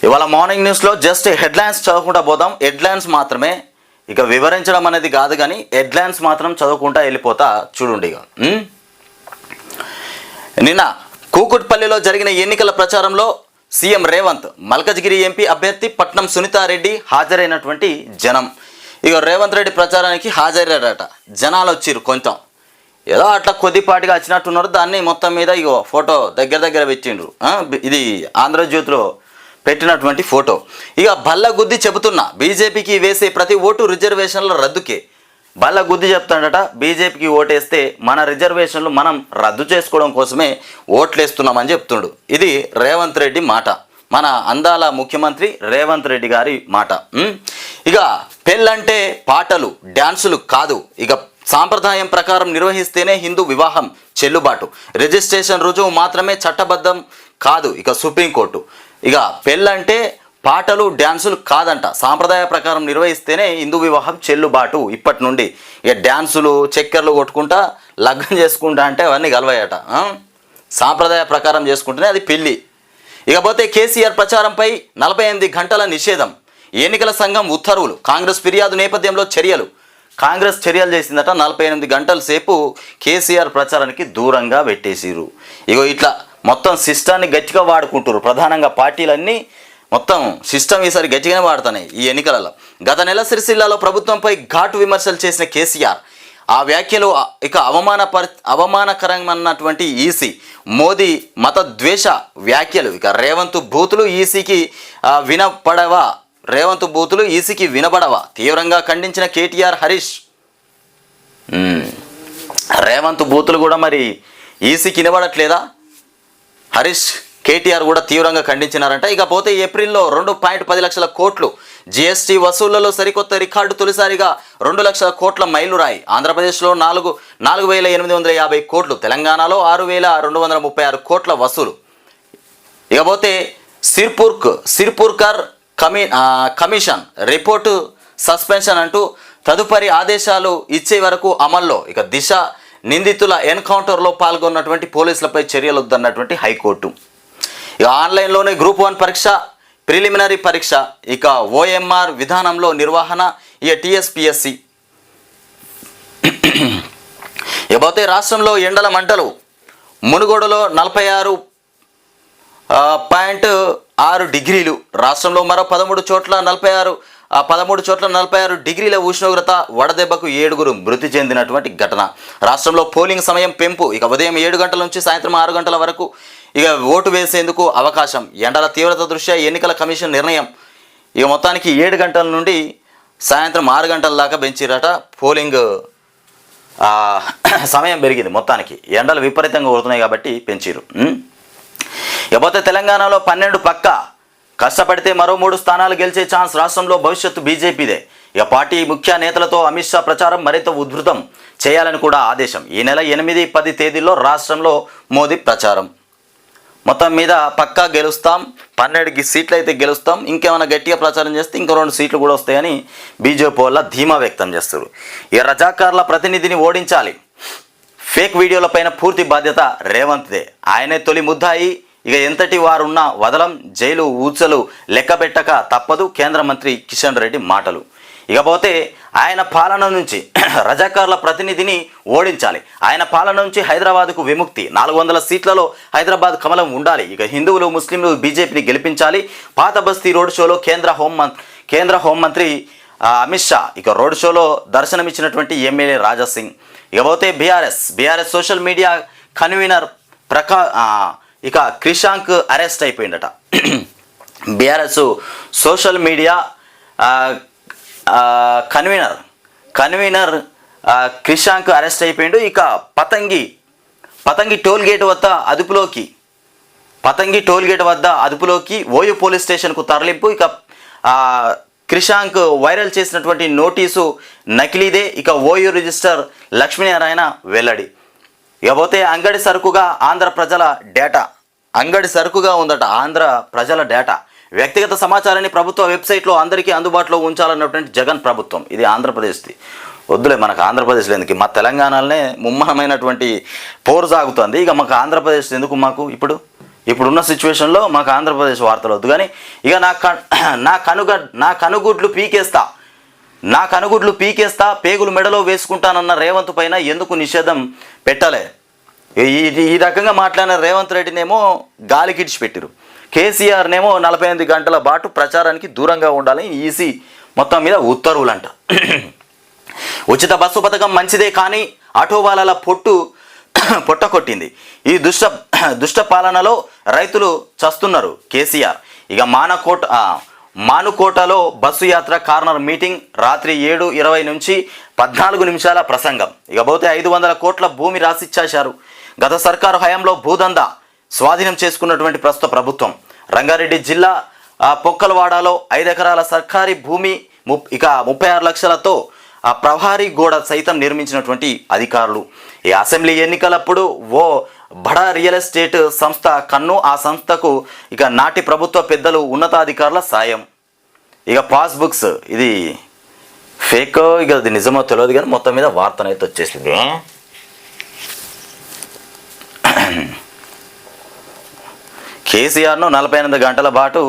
ఇవాళ మార్నింగ్ న్యూస్లో just headlines చదువుకుంటా పోదాం. హెడ్లైన్స్ మాత్రమే, ఇక వివరించడం అనేది కాదు, కానీ హెడ్లైన్స్ మాత్రం చదువుకుంటా వెళ్ళిపోతా చూడండి. నిన్న కూకుట్పల్లిలో జరిగిన ఎన్నికల ప్రచారంలో సీఎం రేవంత్, మల్కజ్గిరి ఎంపీ అభ్యర్థి పట్నం సునీతారెడ్డి హాజరైనటువంటి జనం. ఇక రేవంత్ రెడ్డి ప్రచారానికి హాజరయ్యాడట. జనాలు వచ్చిర్రు, కొంచెం ఏదో అట్లా కొద్దిపాటిగా వచ్చినట్టున్నారు. దాన్ని మొత్తం మీద ఇగో ఫోటో దగ్గర పెట్టిండ్రు. ఇది ఆంధ్రజ్యోతిలో పెట్టినటువంటి ఫోటో. ఇక బల్ల గుద్ది చెబుతున్నా, బీజేపీకి వేసే ప్రతి ఓటు రిజర్వేషన్ల రద్దుకే. బల్ల గుద్ది చెప్తాడట, బీజేపీకి ఓటేస్తే మన రిజర్వేషన్లు మనం రద్దు చేసుకోవడం కోసమే ఓట్లేస్తున్నామని చెప్తుండు. ఇది రేవంత్ రెడ్డి మాట, మన అందాల ముఖ్యమంత్రి రేవంత్ రెడ్డి గారి మాట. ఇక పెళ్ళంటే పాటలు డ్యాన్సులు కాదు, ఇక సాంప్రదాయం ప్రకారం నిర్వహిస్తేనే హిందూ వివాహం చెల్లుబాటు, రిజిస్ట్రేషన్ రుజువు మాత్రమే చట్టబద్ధం కాదు, ఇక సుప్రీంకోర్టు. ఇక పెళ్ళంటే పాటలు డ్యాన్సులు కాదంట, సాంప్రదాయ ప్రకారం నిర్వహిస్తేనే హిందూ వివాహం చెల్లుబాటు. ఇప్పటి నుండి ఇక డ్యాన్సులు చక్కెరలు కొట్టుకుంటా లగ్నం చేసుకుంటా అంటే అవన్నీ గలవాయట. సాంప్రదాయ ప్రకారం చేసుకుంటేనే అది పెళ్ళి. ఇకపోతే కేసీఆర్ ప్రచారంపై 48 గంటల నిషేధం, ఎన్నికల సంఘం ఉత్తర్వులు, కాంగ్రెస్ ఫిర్యాదు నేపథ్యంలో చర్యలు. కాంగ్రెస్ చర్యలు చేసిందట, 48 గంటల సేపు కేసీఆర్ ప్రచారానికి దూరంగా పెట్టేసిరు. ఇగో ఇట్లా మొత్తం సిస్టాన్ని గట్టిగా వాడుకుంటారు. ప్రధానంగా పార్టీలన్నీ మొత్తం సిస్టమ్ ఈసారి గట్టిగానే వాడుతున్నాయి ఈ ఎన్నికలలో. గత నెల సిరిసిల్లాలో ప్రభుత్వంపై ఘాటు విమర్శలు చేసిన కేసీఆర్, ఆ వ్యాఖ్యలు ఇక అవమానకరమన్నటువంటి ఈసీ, మోదీ మత ద్వేష వ్యాఖ్యలు. ఇక రేవంత్ బూతులు ఈసీకి వినబడవా తీవ్రంగా ఖండించిన కేటీఆర్, హరీష్. రేవంత్ బూతులు కూడా మరి ఈసీకి వినబడట్లేదా? హరీష్, కేటీఆర్ కూడా తీవ్రంగా ఖండించినారంట. ఇకపోతే ఏప్రిల్లో 2.10 లక్షల కోట్లు జీఎస్టీ వసూళ్లలో సరికొత్త రికార్డు, తొలిసారిగా 2 లక్షల కోట్ల మైలురాయి. ఆంధ్రప్రదేశ్లో 4,850 కోట్లు, తెలంగాణలో 6,236 కోట్ల వసూలు. ఇకపోతే సిర్పూర్కర్ కమిషన్ రిపోర్టు సస్పెన్షన్ అంటూ తదుపరి ఆదేశాలు ఇచ్చే వరకు అమల్లో. ఇక దిశ నిందితుల ఎన్కౌంటర్లో పాల్గొన్నటువంటి పోలీసులపై చర్యలు వద్దన్నటువంటి హైకోర్టు. ఇక ఆన్లైన్లోనే గ్రూప్ 1 పరీక్ష, ప్రిలిమినరీ పరీక్ష, ఇక ఓఎంఆర్ విధానంలో నిర్వహణ, ఇక టీఎస్పీఎస్సి. ఇకపోతే రాష్ట్రంలో ఎండల మంటలు, మునుగోడులో 46.6 డిగ్రీలు, రాష్ట్రంలో మరో 13 చోట్ల 46 డిగ్రీల ఉష్ణోగ్రత, వడదెబ్బకు 7 మృతి చెందినటువంటి ఘటన. రాష్ట్రంలో పోలింగ్ సమయం పెంపు, ఇక ఉదయం 7 గంటల నుంచి సాయంత్రం 6 గంటల వరకు ఇక ఓటు వేసేందుకు అవకాశం. ఎండల తీవ్రత దృష్ట్యా ఎన్నికల కమిషన్ నిర్ణయం. ఇక మొత్తానికి 7 గంటల నుండి సాయంత్రం 6 గంటల దాకా పెంచిరట. పోలింగ్ సమయం పెరిగింది. మొత్తానికి ఎండలు విపరీతంగా కొడుతున్నాయి కాబట్టి పెంచిరు. ఇకపోతే తెలంగాణలో 12 పక్కా, కష్టపడితే మరో 3 స్థానాలు గెలిచే ఛాన్స్, రాష్ట్రంలో భవిష్యత్తు బీజేపీదే. ఇక పార్టీ ముఖ్య నేతలతో అమిత్ షా ప్రచారం మరింత ఉధృతం చేయాలని కూడా ఆదేశం. ఈ నెల 8, 10 తేదీల్లో రాష్ట్రంలో మోదీ ప్రచారం. మొత్తం మీద పక్కా గెలుస్తాం, 12 సీట్లు అయితే గెలుస్తాం, ఇంకేమైనా గట్టిగా ప్రచారం చేస్తే ఇంకో 2 సీట్లు కూడా వస్తాయని బీజేపీ వల్ల ధీమా వ్యక్తం చేస్తారు. ఈ రజాకార్ల ప్రతినిధిని ఓడించాలి, ఫేక్ వీడియోలపైన పూర్తి బాధ్యత రేవంత్దే, ఆయనే తొలి ముద్దాయి, ఇక ఎంతటి వారున్నా వదలం, జైలు ఊచలు లెక్కబెట్టక తప్పదు, కేంద్ర మంత్రి కిషన్ రెడ్డి మాటలు. ఇకపోతే ఆయన పాలన నుంచి రజాకార్ల ప్రతినిధిని ఓడించాలి, ఆయన పాలన నుంచి హైదరాబాద్కు విముక్తి, 400 సీట్లలో హైదరాబాద్ కమలం ఉండాలి, ఇక హిందువులు ముస్లింలు బీజేపీని గెలిపించాలి. పాత బస్తీ రోడ్ షోలో కేంద్ర హోంమంత్రి అమిత్ షా, ఇక రోడ్ షోలో దర్శనమిచ్చినటువంటి ఎమ్మెల్యే రాజాసింగ్. ఇకపోతే బీఆర్ఎస్ సోషల్ మీడియా కన్వీనర్ ఇక క్రిషాంక్ అరెస్ట్ అయిపోయిందట. BRS social media convenor Krishank arrest అయిపోయిండు. ఇక పతంగి టోల్ గేట్ వద్ద అదుపులోకి ఓయూ పోలీస్ స్టేషన్కు తరలింపు. ఇక క్రిషాంక్ వైరల్ చేసినటువంటి నోటీసు నకిలీదే, ఇక ఓయూ రిజిస్టర్ లక్ష్మీనారాయణ వెల్లడి. ఇకపోతే అంగడి సరుకుగా ఉందట ఆంధ్ర ప్రజల డేటా, వ్యక్తిగత సమాచారాన్ని ప్రభుత్వ వెబ్సైట్లో అందరికీ అందుబాటులో ఉంచాలన్నటువంటి జగన్ ప్రభుత్వం. ఇది ఆంధ్రప్రదేశ్ది, వద్దులే మనకు ఆంధ్రప్రదేశ్లో ఎందుకు, మా తెలంగాణలోనే ముమ్మరమైనటువంటి పోరు సాగుతుంది, ఇక మాకు ఆంధ్రప్రదేశ్ ఎందుకు మాకు ఇప్పుడు ఇప్పుడున్న సిచ్యువేషన్లో మాకు ఆంధ్రప్రదేశ్ వార్తలు వద్దు, కానీ ఇక నా కనుగుడ్లు పీకేస్తా పేగులు మెడలో వేసుకుంటానన్న రేవంత్ పైన ఎందుకు నిషేధం పెట్టలే? ఈ రకంగా మాట్లాడిన రేవంత్ రెడ్డినేమో గాలికిడిచి పెట్టిరు. కేసీఆర్నేమో 48 గంటల పాటు ప్రచారానికి దూరంగా ఉండాలని ఈసీ మొత్తం మీద ఉత్తర్వులంట. ఉచిత బస్సు పథకం మంచిదే, కానీ ఆటో వాళ్ళ పొట్ట కొట్టింది. ఈ దుష్ట పాలనలో రైతులు చస్తున్నారు కేసీఆర్. ఇక మానుకోటలో బస్సు యాత్ర కార్నర్ మీటింగ్ రాత్రి 7:20 నుంచి 14 నిమిషాల ప్రసంగం. ఇక పోతే 500 కోట్ల భూమి రాసిచ్చేశారు. గత సర్కారు హయాంలో భూదందా స్వాధీనం చేసుకున్నటువంటి ప్రస్తుత ప్రభుత్వం. రంగారెడ్డి జిల్లా పొక్కలవాడలో 5 ఎకరాల సర్కారీ భూమి ఇక 36 లక్షలతో ప్రహారీ గోడ సైతం నిర్మించినటువంటి అధికారులు. ఈ అసెంబ్లీ ఎన్నికలప్పుడు ఓ బడా రియల్ ఎస్టేట్ సంస్థ కన్ను, ఆ సంస్థకు ఇక నాటి ప్రభుత్వ పెద్దలు ఉన్నతాధికారుల సాయం. ఇక పాస్బుక్స్ ఇది ఫేక్, ఇక అది నిజమో తెలియదు, కానీ మొత్తం మీద వార్తనైతే వచ్చేసింది. కేసీఆర్ను 48 గంటల పాటు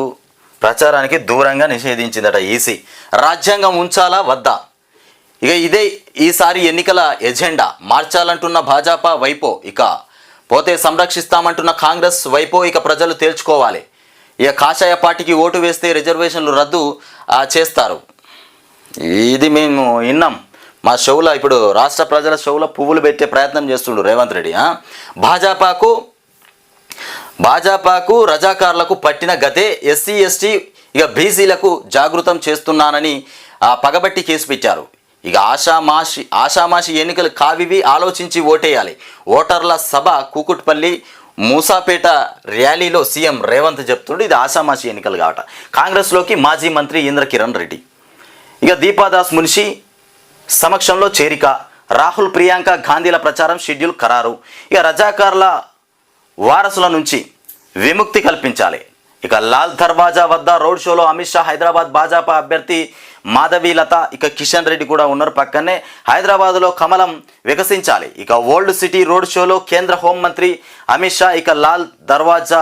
ప్రచారానికి దూరంగా నిషేధించిందట ఈసీ. రాజ్యాంగం ఉంచాలా వద్దా? ఇక ఇదే ఈసారి ఎన్నికల ఎజెండా. మార్చాలంటున్న భాజపా వైపో, ఇక పోతే సంరక్షిస్తామంటున్న కాంగ్రెస్ వైపో ఇక ప్రజలు తేల్చుకోవాలి. ఇక కాషాయ పార్టీకి ఓటు వేస్తే రిజర్వేషన్లు రద్దు చేస్తారు. ఇది మేము విన్నాం మా షోలో. ఇప్పుడు రాష్ట్ర ప్రజల షోలో పువ్వులు పెట్టే ప్రయత్నం చేస్తుండు రేవంత్ రెడ్డి. భాజపాకు రజాకారులకు పట్టిన గతే. ఎస్సీ ఎస్టీ ఇక బీసీలకు జాగృతం చేస్తున్నానని పగబట్టి కేసు పెట్టారు. ఇక ఆషామాషి ఎన్నికలు కావివి, ఆలోచించి ఓటేయాలి. ఓటర్ల సభ కూకుట్పల్లి మూసాపేట ర్యాలీలో సీఎం రేవంత్ చెప్తుండే ఇది ఆషామాషి ఎన్నికలు కావట. కాంగ్రెస్లోకి మాజీ మంత్రి ఇంద్రకిరణ్ రెడ్డి. ఇక దీపాదాస్ మున్షి సమక్షంలో చేరిక. రాహుల్ ప్రియాంక గాంధీల ప్రచారం షెడ్యూల్ ఖరారు. ఇక రజాకార్ల వారసుల నుంచి విముక్తి కల్పించాలి. ఇక లాల్ దర్వాజా వద్ద రోడ్ షోలో అమిత్ షా. హైదరాబాద్ భాజపా అభ్యర్థి మాధవీలత ఇక కిషన్ రెడ్డి కూడా ఉన్నారు పక్కనే. హైదరాబాద్లో కమలం వికసించాలి. ఇక ఓల్డ్ సిటీ రోడ్ షోలో కేంద్ర హోంమంత్రి అమిత్ షా. ఇక లాల్ దర్వాజా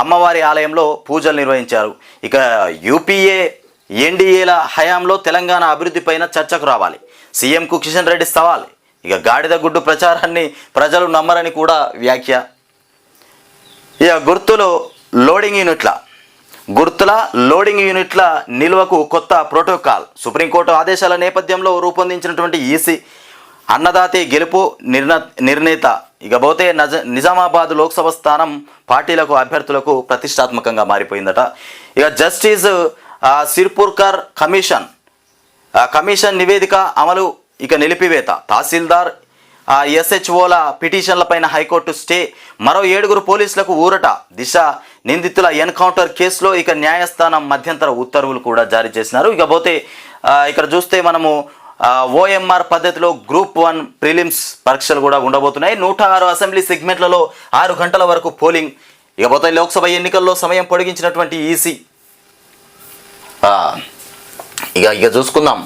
అమ్మవారి ఆలయంలో పూజలు నిర్వహించారు. ఇక యూపీఏ ఎన్డీఏల హయాంలో తెలంగాణ అభివృద్ధిపైన చర్చకు రావాలి. సీఎంకు కిషన్ రెడ్డి సవాల్. ఇక గాడిద గుడ్డు ప్రచారాన్ని ప్రజలు నమ్మరని కూడా వ్యాఖ్య. ఇక గుర్తుల లోడింగ్ యూనిట్ల నిల్వకు కొత్త ప్రోటోకాల్. సుప్రీంకోర్టు ఆదేశాల నేపథ్యంలో రూపొందించినటువంటి ఈసీ. అన్నదాతే గెలుపు నిర్ణేత. ఇక పోతే నిజామాబాద్ లోక్సభ స్థానం పార్టీలకు అభ్యర్థులకు ప్రతిష్టాత్మకంగా మారిపోయిందట. ఇక జస్టిస్ సిర్పూర్కర్ కమిషన్ నివేదిక అమలు ఇక నిలిపివేత. తహసీల్దార్ ఎస్హెచ్ఓల పిటిషన్లపైన హైకోర్టు స్టే. మరో 7 పోలీసులకు ఊరట. దిశ నిందితుల ఎన్కౌంటర్ కేసులో ఇక న్యాయస్థానం మధ్యంతర ఉత్తర్వులు కూడా జారీ చేసినారు. ఇక పోతే ఇక్కడ చూస్తే మనము ఓఎంఆర్ పద్ధతిలో గ్రూప్ 1 ప్రిలిమ్స్ పరీక్షలు కూడా ఉండబోతున్నాయి. 106 అసెంబ్లీ సెగ్మెంట్లలో 6 గంటల వరకు పోలింగ్. ఇక పోతే లోక్సభ ఎన్నికల్లో సమయం పొడిగించినటువంటి ఈసీ. ఇక చూసుకుందాం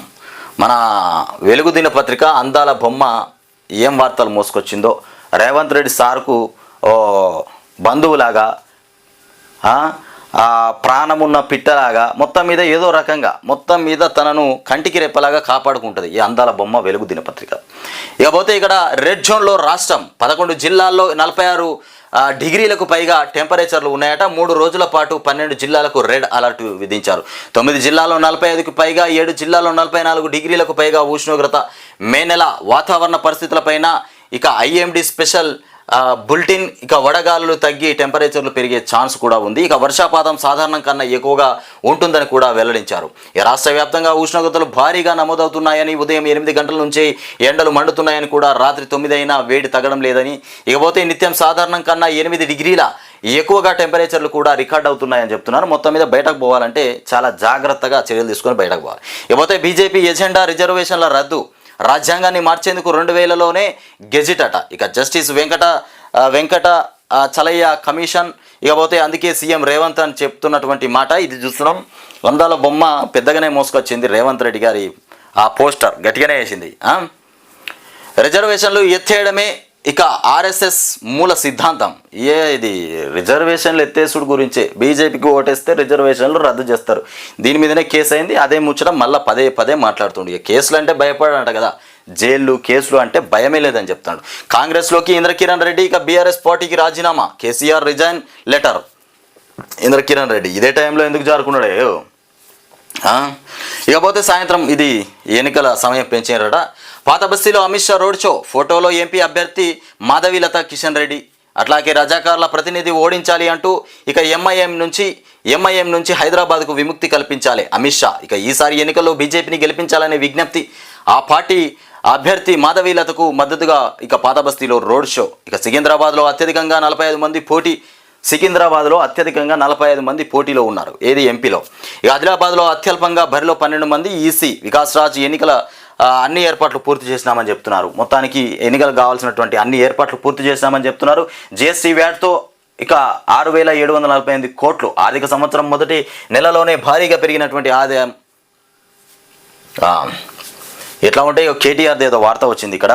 మన వెలుగు దినపత్రిక అందాల బొమ్మ ఏం వార్తలు మోసుకొచ్చిందో. రేవంత్ రెడ్డి సార్కు బంధువులాగా, ప్రాణమున్న పిట్టలాగా, మొత్తం మీద ఏదో రకంగా మొత్తం మీద తనను కంటికి రెప్పలాగా కాపాడుకుంటుంది ఈ అందాల బొమ్మ వెలుగు దినపత్రిక. ఇకపోతే ఇక్కడ రెడ్ జోన్లో రాష్ట్రం 11 జిల్లాల్లో 46 డిగ్రీలకు పైగా టెంపరేచర్లు ఉన్నాయట. 3 రోజుల పాటు 12 జిల్లాలకు రెడ్ అలర్ట్ విధించారు. 9 జిల్లాల్లో 45కి పైగా, 7 జిల్లాల్లో 44 డిగ్రీలకు పైగా ఉష్ణోగ్రత. మే నెల వాతావరణ పరిస్థితులపైన ఇక ఐఎండీ స్పెషల్ బులెటిన్. ఇక వడగాలులు తగ్గి టెంపరేచర్లు పెరిగే ఛాన్స్ కూడా ఉంది. ఇక వర్షపాతం సాధారణం కన్నా ఎక్కువగా ఉంటుందని కూడా వెల్లడించారు. ఈ రాష్ట్ర వ్యాప్తంగా ఉష్ణోగ్రతలు భారీగా నమోదవుతున్నాయని, ఉదయం 8 గంటల నుంచే ఎండలు మండుతున్నాయని కూడా, రాత్రి 9 అయినా వేడి తగ్గడం లేదని. ఇకపోతే నిత్యం సాధారణం కన్నా 8 డిగ్రీల ఎక్కువగా టెంపరేచర్లు కూడా రికార్డ్ అవుతున్నాయని చెప్తున్నారు. మొత్తం మీద బయటకు పోవాలంటే చాలా జాగ్రత్తగా చర్యలు తీసుకొని బయటకు పోవాలి. ఇకపోతే బీజేపీ ఎజెండా రిజర్వేషన్ల రద్దు. రాజ్యాంగాన్ని మార్చేందుకు 2000లోనే గెజిట్ అట. ఇక జస్టిస్ వెంకట చలయ్య కమిషన్. ఇకపోతే అందుకే సీఎం రేవంత్ అని చెప్తున్నటువంటి మాట. ఇది చూస్తున్నాం, వందల బొమ్మ పెద్దగానే మోసుకొచ్చింది. రేవంత్ రెడ్డి గారి ఆ పోస్టర్ గట్టిగానే వేసింది. రిజర్వేషన్లు ఎత్తేయడమే ఇక ఆర్ఎస్ఎస్ మూల సిద్ధాంతం ఇది రిజర్వేషన్లు ఎత్తేసుడు గురించే. బీజేపీకి ఓటేస్తే రిజర్వేషన్లు రద్దు చేస్తారు. దీని మీదనే కేసు అయింది. అదే ముచ్చడం మళ్ళీ పదే పదే మాట్లాడుతుండే. ఇక కేసులు అంటే భయపడంట కదా, జైళ్ళు కేసులు అంటే భయమే లేదని చెప్తాడు. కాంగ్రెస్లోకి ఇంద్రకిరణ్ రెడ్డి, ఇక బీఆర్ఎస్ పార్టీకి రాజీనామా, కేసీఆర్ రిజైన్ లెటర్. ఇంద్రకిరణ్ రెడ్డి ఇదే టైంలో ఎందుకు జారుకున్నాడే? ఇకపోతే సాయంత్రం ఇది ఎన్నికల సమయం పెంచారట. పాత బస్తీలో అమిత్ షా రోడ్ షో, ఫోటోలో ఎంపీ అభ్యర్థి మాధవీలత కిషన్ రెడ్డి. అట్లాగే రజాకార్ల ప్రతినిధి ఓడించాలి అంటూ ఇక ఎంఐఎం నుంచి హైదరాబాద్కు విముక్తి కల్పించాలి అమిత్ షా. ఇక ఈసారి ఎన్నికల్లో బీజేపీని గెలిపించాలనే విజ్ఞప్తి. ఆ పార్టీ అభ్యర్థి మాధవీలతకు మద్దతుగా ఇక పాత బస్తీలో రోడ్ షో. ఇక సికింద్రాబాద్లో అత్యధికంగా 45 మంది పోటీలో ఉన్నారు. ఏది ఎంపీలో. ఇక ఆదిలాబాద్లో అత్యల్పంగా బరిలో 12 మంది. ఈసీ వికాస్ రాజ్ ఎన్నికల అన్ని ఏర్పాట్లు పూర్తి చేసినామని చెప్తున్నారు. మొత్తానికి ఎన్నికలకు కావాల్సినటువంటి అన్ని ఏర్పాట్లు పూర్తి చేసినామని చెప్తున్నారు. జిఎస్టీ వ్యాట్తో ఇక 6,748 కోట్లు. ఆర్థిక సంవత్సరం మొదటి నెలలోనే భారీగా పెరిగినటువంటి ఆదాయం. ఎట్లా ఉంటే కేటీఆర్ ఏదో వార్త వచ్చింది ఇక్కడ.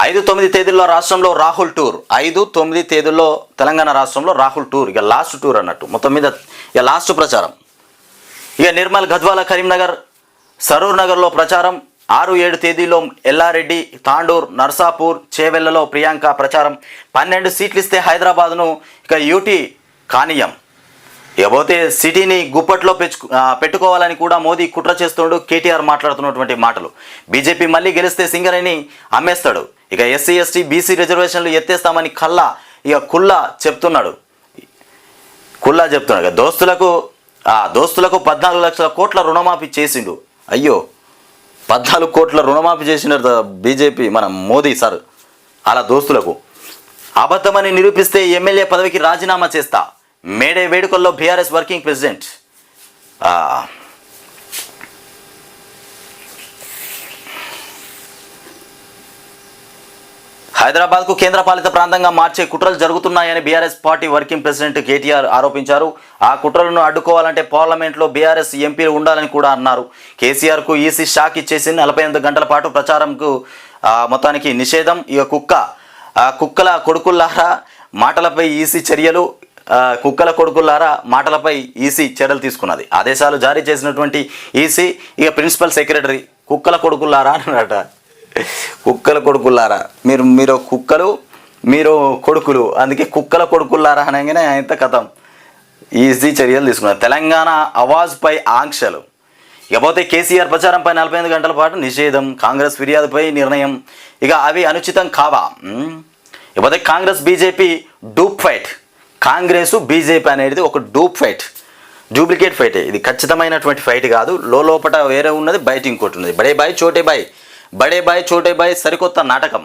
5-9 తేదీల్లో రాష్ట్రంలో రాహుల్ టూర్. 5-9 తేదీల్లో తెలంగాణ రాష్ట్రంలో రాహుల్ టూర్. ఇక లాస్ట్ టూర్ అన్నట్టు, మొత్తం మీద ఇక లాస్ట్ ప్రచారం. ఇక నిర్మల్, గద్వాల, కరీంనగర్, సరూర్ నగర్లో ప్రచారం. 6-7 తేదీలో ఎల్లారెడ్డి, తాండూర్, నర్సాపూర్, చేవెళ్లలో ప్రియాంక ప్రచారం. 12 సీట్లు ఇస్తే హైదరాబాద్ను ఇక యూటీ కానీయం. ఇకపోతే సిటీని గుప్పట్లో పెట్టుకోవాలని కూడా మోదీ కుట్ర చేస్తుండు. కేటీఆర్ మాట్లాడుతున్నటువంటి మాటలు. బీజేపీ మళ్ళీ గెలిస్తే సింగరేణి అమ్మేస్తాడు. ఇక ఎస్సీ ఎస్టీ బీసీ రిజర్వేషన్లు ఎత్తేస్తామని కుల్లా చెప్తున్నాడు. ఇక దోస్తులకు 14 లక్షల కోట్ల రుణమాఫీ చేసిండు. అయ్యో, 14 కోట్ల రుణమాఫీ చేసినారు బీజేపీ మన మోదీ సార్. అలా దోస్తులకు అబద్ధమని నిరూపిస్తే ఎమ్మెల్యే పదవికి రాజీనామా చేస్తా. మేడే వేడుకల్లో బీఆర్ఎస్ వర్కింగ్ ప్రెసిడెంట్. హైదరాబాద్కు కేంద్రపాలిత ప్రాంతంగా మార్చే కుట్రలు జరుగుతున్నాయని BRS party working president KTR ఆరోపించారు. ఆ కుట్రలను అడ్డుకోవాలంటే పార్లమెంట్లో బీఆర్ఎస్ ఎంపీలు ఉండాలని కూడా అన్నారు. కేసీఆర్కు ఈసీ షాక్ ఇచ్చేసింది. 48 గంటల పాటు ప్రచారంకు మొత్తానికి నిషేధం. ఇక కుక్కల కొడుకుల్లారా మాటలపై ఈసీ చర్యలు. చర్యలు తీసుకున్నది. ఆదేశాలు జారీ చేసినటువంటి ఈసీ ఇక ప్రిన్సిపల్ సెక్రటరీ కుక్కల కొడుకుల్లారా అన్నారట. కుక్కల కొడుకుల్లారా, మీరు కుక్కలు, మీరు కొడుకులు, అందుకే కుక్కల కొడుకుల్లారా అనగానే ఆయన కథం. ఈసీ చర్యలు తీసుకున్నారు. తెలంగాణ అవాజ్పై ఆంక్షలు. ఇకపోతే కేసీఆర్ ప్రచారంపై 48 గంటల పాటు నిషేధం. కాంగ్రెస్ ఫిర్యాదుపై నిర్ణయం. ఇక అవి అనుచితం కావా. ఇకపోతే Congress BJP dupe fight. Congress BJP అనేది ఒక డూప్లికేట్ ఫైట్. ఇది ఖచ్చితమైనటువంటి ఫైట్ కాదు. లోపట వేరే ఉన్నది, బయట ఇంకోటి ఉన్నది. బడే బాయ్ చోటే బాయ్ సరికొత్త నాటకం.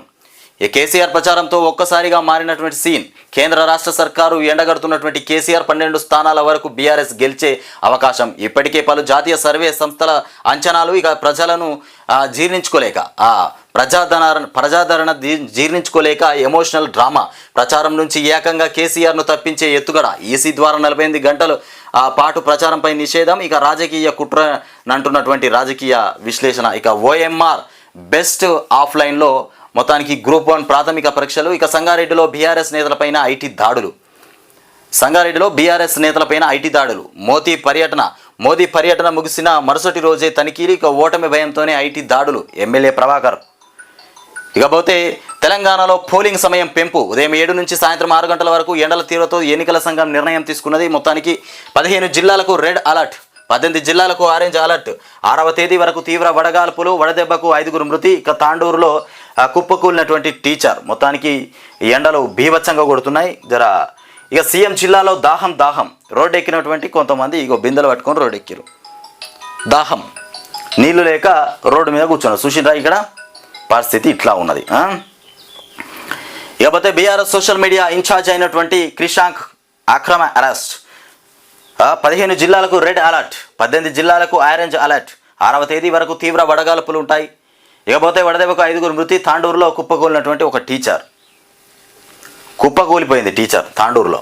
ఈ కేసీఆర్ ప్రచారంతో ఒక్కసారిగా మారినటువంటి సీన్. కేంద్ర రాష్ట్ర సర్కారు ఎండగడుతున్నటువంటి కేసీఆర్ 12 స్థానాల వరకు బీఆర్ఎస్ గెలిచే అవకాశం. ఇప్పటికే పలు జాతీయ సర్వే సంస్థల అంచనాలు ఇక ప్రజలను ప్రజాదరణ జీర్ణించుకోలేక ఎమోషనల్ డ్రామా. ప్రచారం నుంచి ఏకంగా కేసీఆర్ను తప్పించే ఎత్తుగడ. ఈసీ ద్వారా 48 గంటల పాటు ప్రచారంపై నిషేధం. ఇక రాజకీయ కుట్ర నంటున్నటువంటి రాజకీయ విశ్లేషణ. ఇక ఓఎంఆర్ బెస్ట్ ఆఫ్లైన్లో మొత్తానికి గ్రూప్ 1 ప్రాథమిక పరీక్షలు. ఇక సంగారెడ్డిలో బీఆర్ఎస్ నేతలపైన ఐటీ దాడులు. మోదీ పర్యటన ముగిసిన మరుసటి రోజే తనిఖీలు. ఇక ఓటమి భయంతోనే ఐటీ దాడులు. ఎమ్మెల్యే ప్రభాకర్. ఇకపోతే తెలంగాణలో పోలింగ్ సమయం పెంపు. ఉదయం 7 నుంచి సాయంత్రం 6 గంటల వరకు ఎండల తీవ్రతో ఎన్నికల సంఘం నిర్ణయం తీసుకున్నది. మొత్తానికి 15 జిల్లాలకు రెడ్ అలర్ట్, 18 జిల్లాలకు ఆరెంజ్ అలర్ట్. 6వ తేదీ వరకు తీవ్ర వడగాల్పులు, వడదెబ్బకు 5 మృతి. ఇక తాండూరులో కుప్పకూలినటువంటి టీచర్. మొత్తానికి ఎండలు బీభత్సంగా కొడుతున్నాయి. ఇక సీఎం జిల్లాలో దాహం. రోడ్డు ఎక్కినటువంటి కొంతమంది ఇగో బిందెలు పట్టుకొని రోడ్డు ఎక్కిరు. దాహం, నీళ్లు లేక రోడ్డు మీద కూర్చున్నారు. చూసిండ్రా ఇక్కడ పరిస్థితి ఇట్లా ఉన్నది. ఇకపోతే బీఆర్ఎస్ సోషల్ మీడియా ఇన్ఛార్జ్ అయినటువంటి క్రిషాంక్ అక్రమ అరెస్ట్. 15 జిల్లాలకు రెడ్ అలర్ట్, 18 జిల్లాలకు ఆరెంజ్ అలర్ట్. 6వ తేదీ వరకు తీవ్ర వడగాల్పులు ఉంటాయి. ఇకపోతే వడదెబ్బకు 5 మృతి. తాండూరులో కుప్పకూలినటువంటి ఒక టీచర్. కుప్పకూలిపోయింది టీచర్ తాండూరులో.